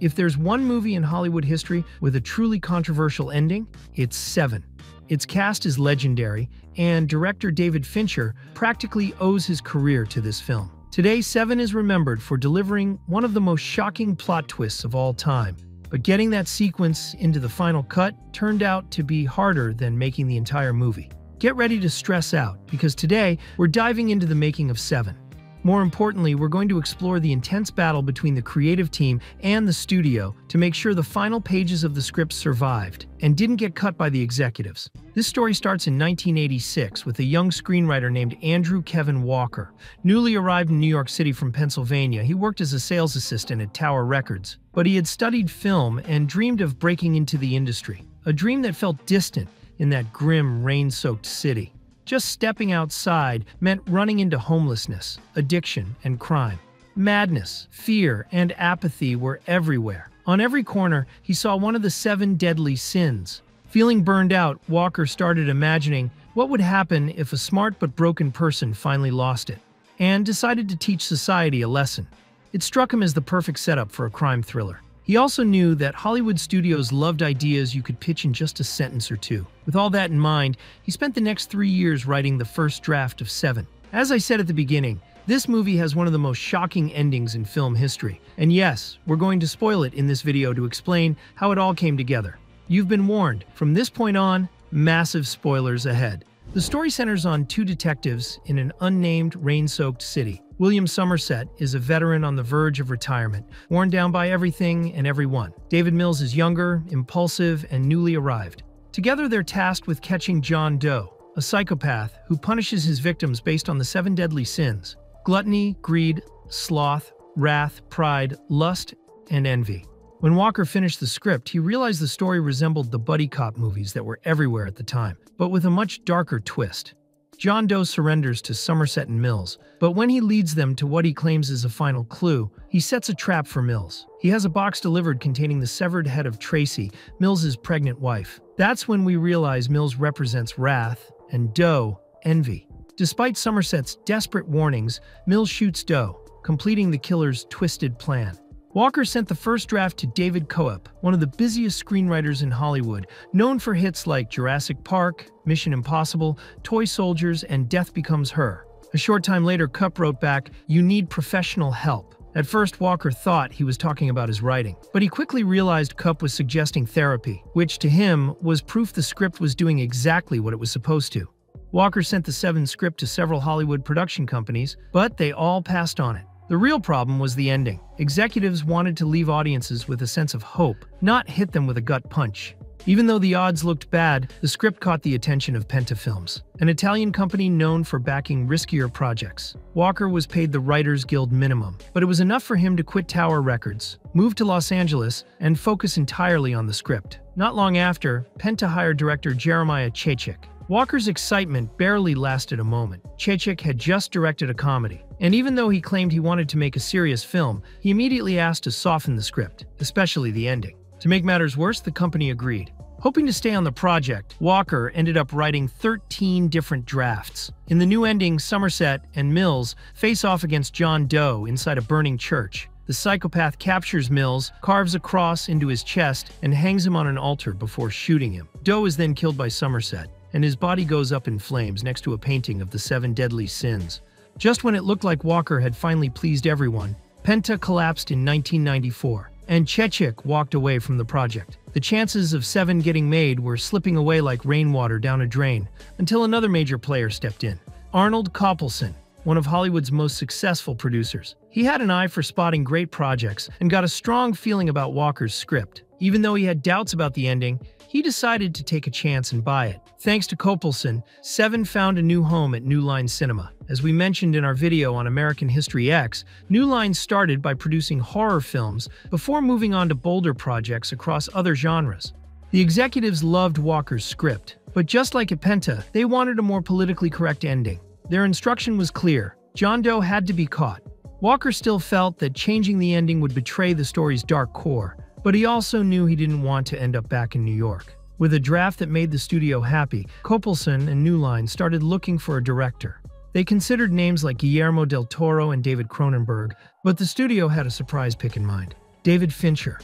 If there's one movie in Hollywood history with a truly controversial ending, it's Seven. Its cast is legendary, and director David Fincher practically owes his career to this film. Today, Seven is remembered for delivering one of the most shocking plot twists of all time. But getting that sequence into the final cut turned out to be harder than making the entire movie. Get ready to stress out, because today we're diving into the making of Seven. More importantly, we're going to explore the intense battle between the creative team and the studio to make sure the final pages of the script survived and didn't get cut by the executives. This story starts in 1986 with a young screenwriter named Andrew Kevin Walker. Newly arrived in New York City from Pennsylvania, he worked as a sales assistant at Tower Records. But he had studied film and dreamed of breaking into the industry, a dream that felt distant in that grim, rain-soaked city. Just stepping outside meant running into homelessness, addiction, and crime. Madness, fear, and apathy were everywhere. On every corner, he saw one of the 7 deadly sins. Feeling burned out, Walker started imagining what would happen if a smart but broken person finally lost it, and decided to teach society a lesson. It struck him as the perfect setup for a crime thriller. He also knew that Hollywood studios loved ideas you could pitch in just a sentence or two. With all that in mind, he spent the next 3 years writing the first draft of Seven. As I said at the beginning, this movie has one of the most shocking endings in film history. And yes, we're going to spoil it in this video to explain how it all came together. You've been warned. From this point on, massive spoilers ahead. The story centers on 2 detectives in an unnamed, rain-soaked city. William Somerset is a veteran on the verge of retirement, worn down by everything and everyone. David Mills is younger, impulsive, and newly arrived. Together, they're tasked with catching John Doe, a psychopath who punishes his victims based on the 7 deadly sins: gluttony, greed, sloth, wrath, pride, lust, and envy. When Walker finished the script, he realized the story resembled the buddy cop movies that were everywhere at the time, but with a much darker twist. John Doe surrenders to Somerset and Mills, but when he leads them to what he claims is a final clue, he sets a trap for Mills. He has a box delivered containing the severed head of Tracy, Mills' pregnant wife. That's when we realize Mills represents wrath and Doe, envy. Despite Somerset's desperate warnings, Mills shoots Doe, completing the killer's twisted plan. Walker sent the first draft to David Coep, one of the busiest screenwriters in Hollywood, known for hits like Jurassic Park, Mission Impossible, Toy Soldiers, and Death Becomes Her. A short time later, Coep wrote back, "You need professional help." At first, Walker thought he was talking about his writing, but he quickly realized Coep was suggesting therapy, which to him was proof the script was doing exactly what it was supposed to. Walker sent the Seven script to several Hollywood production companies, but they all passed on it. The real problem was the ending. Executives wanted to leave audiences with a sense of hope, not hit them with a gut punch. Even though the odds looked bad, the script caught the attention of Penta Films, an Italian company known for backing riskier projects. Walker was paid the Writers Guild minimum, but it was enough for him to quit Tower Records, move to Los Angeles, and focus entirely on the script. Not long after, Penta hired director Jeremiah Chechik. Walker's excitement barely lasted a moment. Chechik had just directed a comedy, and even though he claimed he wanted to make a serious film, he immediately asked to soften the script, especially the ending. To make matters worse, the company agreed. Hoping to stay on the project, Walker ended up writing 13 different drafts. In the new ending, Somerset and Mills face off against John Doe inside a burning church. The psychopath captures Mills, carves a cross into his chest, and hangs him on an altar before shooting him. Doe is then killed by Somerset, and his body goes up in flames next to a painting of the 7 deadly sins. Just when it looked like Walker had finally pleased everyone, Penta collapsed in 1994, and Chechik walked away from the project. The chances of Seven getting made were slipping away like rainwater down a drain, until another major player stepped in: Arnold Kopelson, one of Hollywood's most successful producers. He had an eye for spotting great projects and got a strong feeling about Walker's script. Even though he had doubts about the ending, he decided to take a chance and buy it. Thanks to Kopelson, Seven found a new home at New Line Cinema. As we mentioned in our video on American History X, New Line started by producing horror films before moving on to bolder projects across other genres. The executives loved Walker's script, but just like at Penta, they wanted a more politically correct ending. Their instruction was clear: John Doe had to be caught. Walker still felt that changing the ending would betray the story's dark core, but he also knew he didn't want to end up back in New York. With a draft that made the studio happy, Kopelson and New Line started looking for a director. They considered names like Guillermo del Toro and David Cronenberg, but the studio had a surprise pick in mind. David Fincher.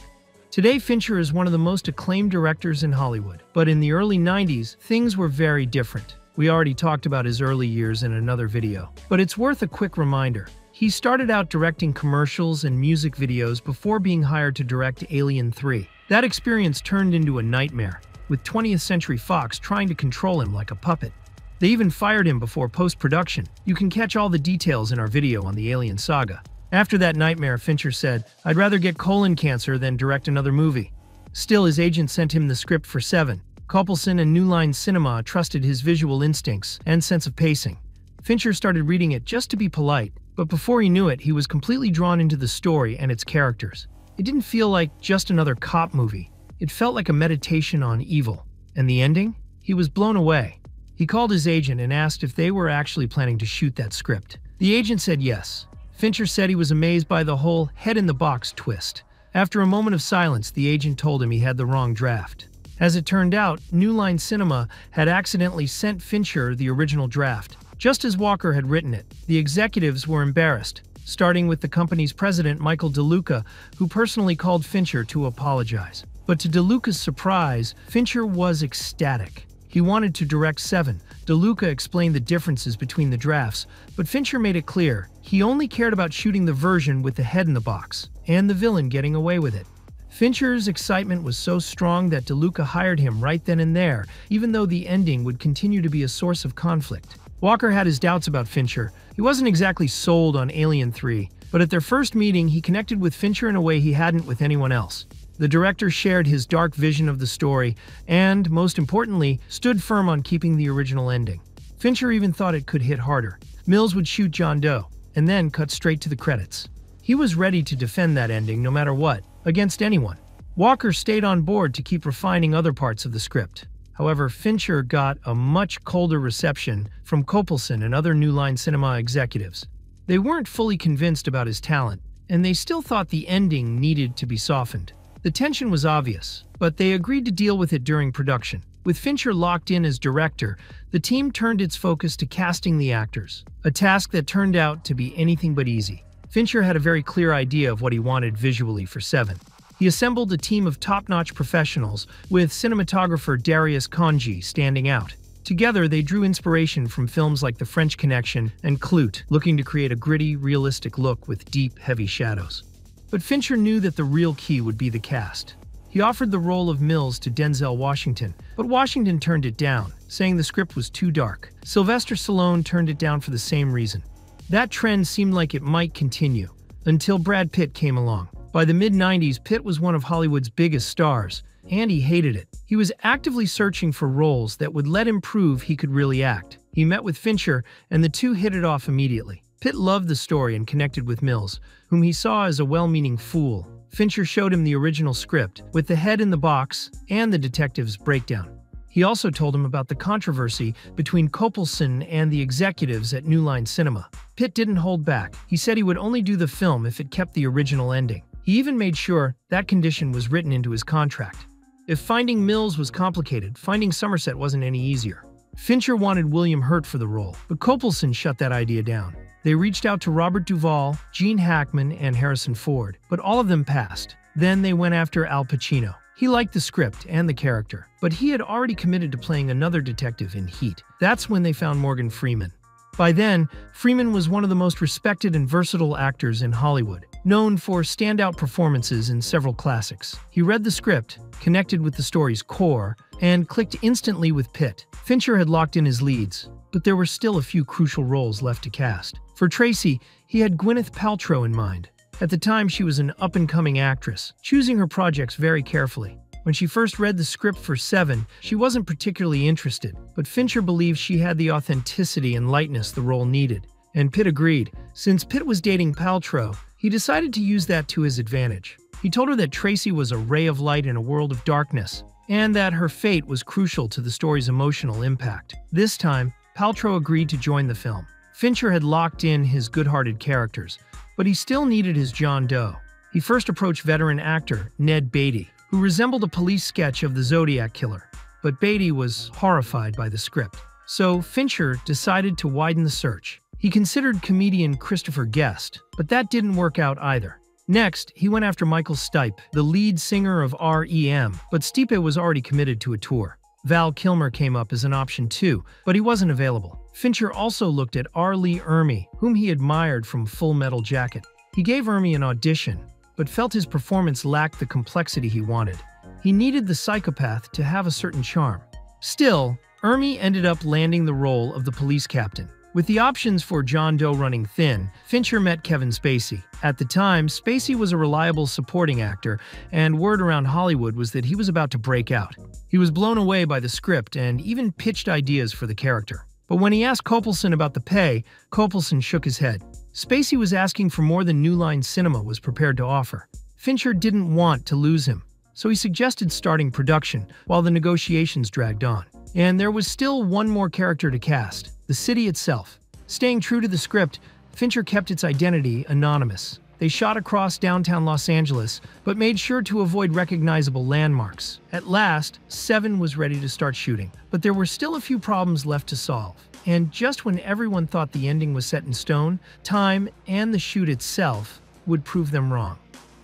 Today, Fincher is one of the most acclaimed directors in Hollywood, but in the early 90s, things were very different. We already talked about his early years in another video, but it's worth a quick reminder. He started out directing commercials and music videos before being hired to direct Alien 3. That experience turned into a nightmare, with 20th Century Fox trying to control him like a puppet. They even fired him before post-production. You can catch all the details in our video on the Alien saga. After that nightmare, Fincher said, "I'd rather get colon cancer than direct another movie." Still, his agent sent him the script for Se7en. Coppelson and New Line Cinema trusted his visual instincts and sense of pacing. Fincher started reading it just to be polite, but before he knew it, he was completely drawn into the story and its characters. It didn't feel like just another cop movie. It felt like a meditation on evil. And the ending? He was blown away. He called his agent and asked if they were actually planning to shoot that script. The agent said yes. Fincher said he was amazed by the whole head-in-the-box twist. After a moment of silence, the agent told him he had the wrong draft. As it turned out, New Line Cinema had accidentally sent Fincher the original draft, just as Walker had written it. The executives were embarrassed, starting with the company's president, Michael DeLuca, who personally called Fincher to apologize. But to DeLuca's surprise, Fincher was ecstatic. He wanted to direct Se7en. DeLuca explained the differences between the drafts, but Fincher made it clear he only cared about shooting the version with the head in the box, and the villain getting away with it. Fincher's excitement was so strong that DeLuca hired him right then and there, even though the ending would continue to be a source of conflict. Walker had his doubts about Fincher. He wasn't exactly sold on Alien 3, but at their first meeting, he connected with Fincher in a way he hadn't with anyone else. The director shared his dark vision of the story and, most importantly, stood firm on keeping the original ending. Fincher even thought it could hit harder. Mills would shoot John Doe, and then cut straight to the credits. He was ready to defend that ending no matter what, against anyone. Walker stayed on board to keep refining other parts of the script. However, Fincher got a much colder reception from Coppelson and other New Line Cinema executives. They weren't fully convinced about his talent, and they still thought the ending needed to be softened. The tension was obvious, but they agreed to deal with it during production. With Fincher locked in as director, the team turned its focus to casting the actors, a task that turned out to be anything but easy. Fincher had a very clear idea of what he wanted visually for Se7en. He assembled a team of top-notch professionals, with cinematographer Darius Khondji standing out. Together, they drew inspiration from films like The French Connection and Klute, looking to create a gritty, realistic look with deep, heavy shadows. But Fincher knew that the real key would be the cast. He offered the role of Mills to Denzel Washington, but Washington turned it down, saying the script was too dark. Sylvester Stallone turned it down for the same reason. That trend seemed like it might continue, until Brad Pitt came along. By the mid-90s, Pitt was one of Hollywood's biggest stars, and he hated it. He was actively searching for roles that would let him prove he could really act. He met with Fincher, and the two hit it off immediately. Pitt loved the story and connected with Mills, whom he saw as a well-meaning fool. Fincher showed him the original script, with the head in the box and the detective's breakdown. He also told him about the controversy between Coppelson and the executives at New Line Cinema. Pitt didn't hold back. He said he would only do the film if it kept the original ending. He even made sure that condition was written into his contract. If finding Mills was complicated, finding Somerset wasn't any easier. Fincher wanted William Hurt for the role, but Coppelson shut that idea down. They reached out to Robert Duvall, Gene Hackman, and Harrison Ford, but all of them passed. Then they went after Al Pacino. He liked the script and the character, but he had already committed to playing another detective in Heat. That's when they found Morgan Freeman. By then, Freeman was one of the most respected and versatile actors in Hollywood, known for standout performances in several classics. He read the script, connected with the story's core, and clicked instantly with Pitt. Fincher had locked in his leads, but there were still a few crucial roles left to cast. For Tracy, he had Gwyneth Paltrow in mind. At the time, she was an up-and-coming actress, choosing her projects very carefully. When she first read the script for Se7en, she wasn't particularly interested, but Fincher believed she had the authenticity and lightness the role needed. And Pitt agreed. Since Pitt was dating Paltrow, he decided to use that to his advantage. He told her that Tracy was a ray of light in a world of darkness, and that her fate was crucial to the story's emotional impact. This time, Paltrow agreed to join the film. Fincher had locked in his good-hearted characters, but he still needed his John Doe. He first approached veteran actor Ned Beatty, who resembled a police sketch of the Zodiac Killer, but Beatty was horrified by the script. So Fincher decided to widen the search. He considered comedian Christopher Guest, but that didn't work out either. Next, he went after Michael Stipe, the lead singer of REM, but Stipe was already committed to a tour. Val Kilmer came up as an option too, but he wasn't available. Fincher also looked at R. Lee Ermey, whom he admired from Full Metal Jacket. He gave Ermey an audition, but felt his performance lacked the complexity he wanted. He needed the psychopath to have a certain charm. Still, Ermey ended up landing the role of the police captain. With the options for John Doe running thin, Fincher met Kevin Spacey. At the time, Spacey was a reliable supporting actor, and word around Hollywood was that he was about to break out. He was blown away by the script and even pitched ideas for the character. But when he asked Copelson about the pay, Copelson shook his head. Spacey was asking for more than New Line Cinema was prepared to offer. Fincher didn't want to lose him, so he suggested starting production while the negotiations dragged on. And there was still one more character to cast: the city itself. Staying true to the script, Fincher kept its identity anonymous. They shot across downtown Los Angeles, but made sure to avoid recognizable landmarks. At last, Se7en was ready to start shooting, but there were still a few problems left to solve. And just when everyone thought the ending was set in stone, time and the shoot itself would prove them wrong.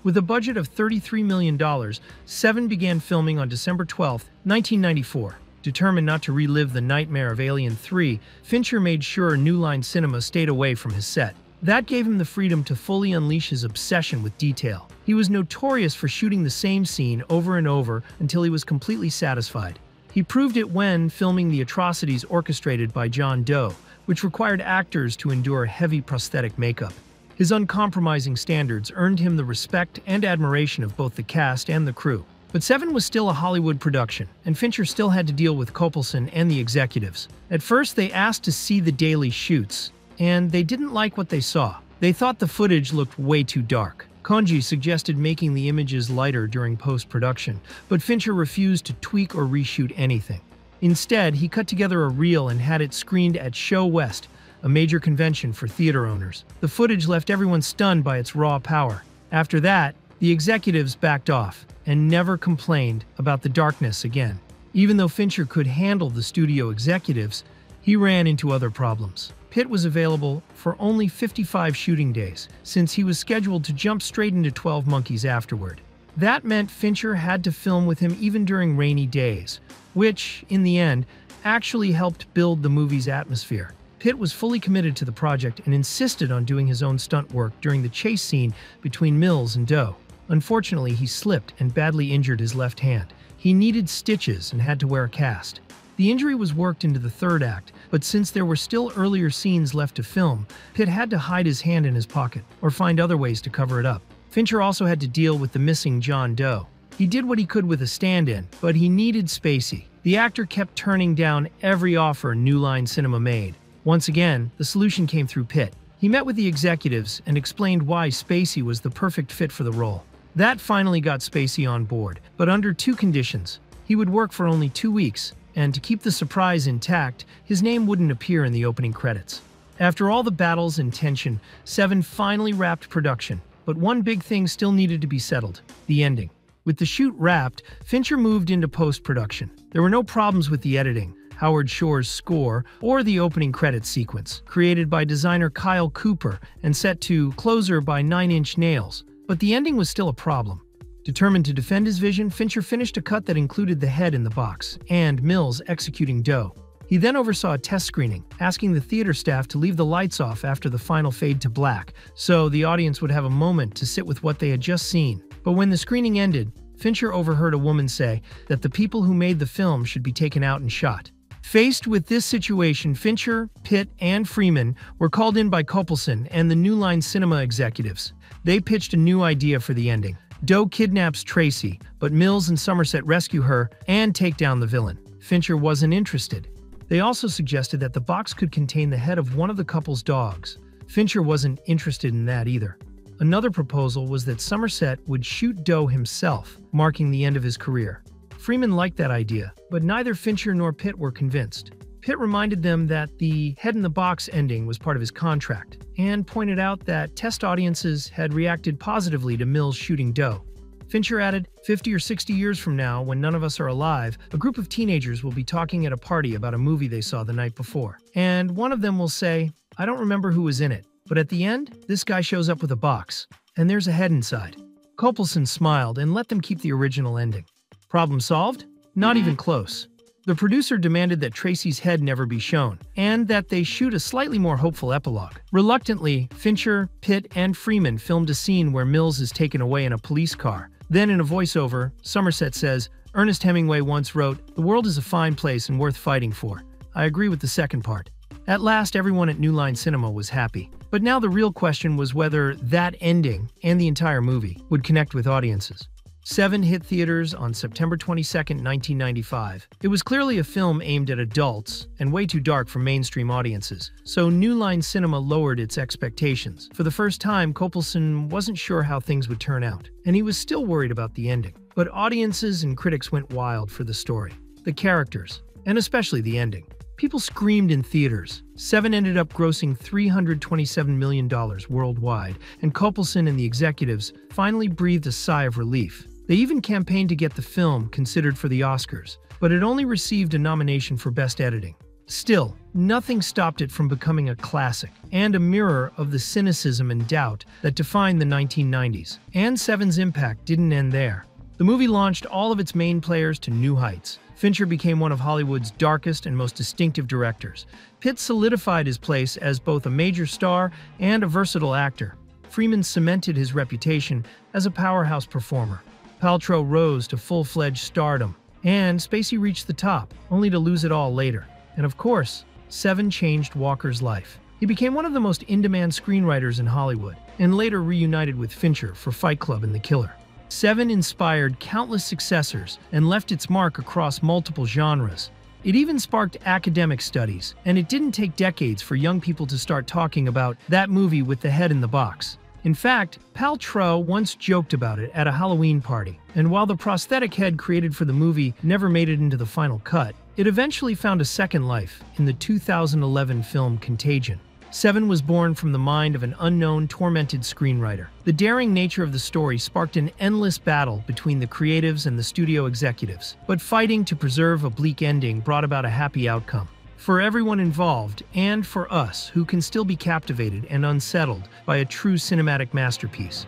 With a budget of $33 million, Se7en began filming on December 12, 1994. Determined not to relive the nightmare of Alien 3, Fincher made sure New Line Cinema stayed away from his set. That gave him the freedom to fully unleash his obsession with detail. He was notorious for shooting the same scene over and over until he was completely satisfied. He proved it when filming the atrocities orchestrated by John Doe, which required actors to endure heavy prosthetic makeup. His uncompromising standards earned him the respect and admiration of both the cast and the crew. But Se7en was still a Hollywood production, and Fincher still had to deal with Copelson and the executives. At first, they asked to see the daily shoots, and they didn't like what they saw. They thought the footage looked way too dark. Konji suggested making the images lighter during post-production, but Fincher refused to tweak or reshoot anything. Instead, he cut together a reel and had it screened at Show West, a major convention for theater owners. The footage left everyone stunned by its raw power. After that, the executives backed off and never complained about the darkness again. Even though Fincher could handle the studio executives, he ran into other problems. Pitt was available for only 55 shooting days, since he was scheduled to jump straight into 12 Monkeys afterward. That meant Fincher had to film with him even during rainy days, which, in the end, actually helped build the movie's atmosphere. Pitt was fully committed to the project and insisted on doing his own stunt work during the chase scene between Mills and Doe. Unfortunately, he slipped and badly injured his left hand. He needed stitches and had to wear a cast. The injury was worked into the third act, but since there were still earlier scenes left to film, Pitt had to hide his hand in his pocket or find other ways to cover it up. Fincher also had to deal with the missing John Doe. He did what he could with a stand-in, but he needed Spacey. The actor kept turning down every offer New Line Cinema made. Once again, the solution came through Pitt. He met with the executives and explained why Spacey was the perfect fit for the role. That finally got Spacey on board, but under two conditions. He would work for only 2 weeks, and to keep the surprise intact, his name wouldn't appear in the opening credits. After all the battles and tension, Se7en finally wrapped production. But one big thing still needed to be settled: the ending. With the shoot wrapped, Fincher moved into post-production. There were no problems with the editing, Howard Shore's score, or the opening credits sequence, created by designer Kyle Cooper and set to Closer by 9 Inch Nails. But the ending was still a problem. Determined to defend his vision, Fincher finished a cut that included the head in the box and Mills executing Doe. He then oversaw a test screening, asking the theater staff to leave the lights off after the final fade to black, so the audience would have a moment to sit with what they had just seen. But when the screening ended, Fincher overheard a woman say that the people who made the film should be taken out and shot. Faced with this situation, Fincher, Pitt, and Freeman were called in by Copelson and the New Line Cinema executives. They pitched a new idea for the ending. Doe kidnaps Tracy, but Mills and Somerset rescue her and take down the villain. Fincher wasn't interested. They also suggested that the box could contain the head of one of the couple's dogs. Fincher wasn't interested in that either. Another proposal was that Somerset would shoot Doe himself, marking the end of his career. Freeman liked that idea, but neither Fincher nor Pitt were convinced. Pitt reminded them that the head-in-the-box ending was part of his contract, and pointed out that test audiences had reacted positively to Mills shooting Doe. Fincher added, 50 or 60 years from now, when none of us are alive, a group of teenagers will be talking at a party about a movie they saw the night before. And one of them will say, I don't remember who was in it, but at the end, this guy shows up with a box. and there's a head inside. Copelson smiled and let them keep the original ending. Problem solved? Not even close. The producer demanded that Tracy's head never be shown, and that they shoot a slightly more hopeful epilogue. Reluctantly, Fincher, Pitt, and Freeman filmed a scene where Mills is taken away in a police car. Then, in a voiceover, Somerset says, "Ernest Hemingway once wrote, 'The world is a fine place and worth fighting for.' I agree with the second part." At last, everyone at New Line Cinema was happy. But now the real question was whether that ending, and the entire movie, would connect with audiences. Se7en hit theaters on September 22, 1995. It was clearly a film aimed at adults and way too dark for mainstream audiences, so New Line Cinema lowered its expectations. For the first time, Copelson wasn't sure how things would turn out, and he was still worried about the ending. But audiences and critics went wild for the story, the characters, and especially the ending. People screamed in theaters. Se7en ended up grossing $327 million worldwide, and Copelson and the executives finally breathed a sigh of relief. They even campaigned to get the film considered for the Oscars, but it only received a nomination for Best Editing. Still, nothing stopped it from becoming a classic, and a mirror of the cynicism and doubt that defined the 1990s. And Se7en's impact didn't end there. The movie launched all of its main players to new heights. Fincher became one of Hollywood's darkest and most distinctive directors. Pitt solidified his place as both a major star and a versatile actor. Freeman cemented his reputation as a powerhouse performer. Paltrow rose to full-fledged stardom, and Spacey reached the top, only to lose it all later. And of course, Se7en changed Walker's life. He became one of the most in-demand screenwriters in Hollywood, and later reunited with Fincher for Fight Club and The Killer. Se7en inspired countless successors and left its mark across multiple genres. It even sparked academic studies, and it didn't take decades for young people to start talking about that movie with the head in the box. In fact, Paltrow once joked about it at a Halloween party, and while the prosthetic head created for the movie never made it into the final cut, it eventually found a second life in the 2011 film Contagion. Se7en was born from the mind of an unknown, tormented screenwriter. The daring nature of the story sparked an endless battle between the creatives and the studio executives, but fighting to preserve a bleak ending brought about a happy outcome. For everyone involved, and for us, who can still be captivated and unsettled by a true cinematic masterpiece.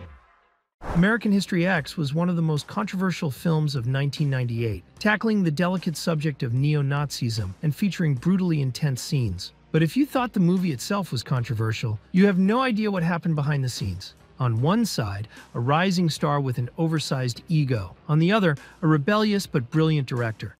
American History X was one of the most controversial films of 1998, tackling the delicate subject of neo-Nazism and featuring brutally intense scenes. But if you thought the movie itself was controversial, you have no idea what happened behind the scenes. On one side, a rising star with an oversized ego. On the other, a rebellious but brilliant director.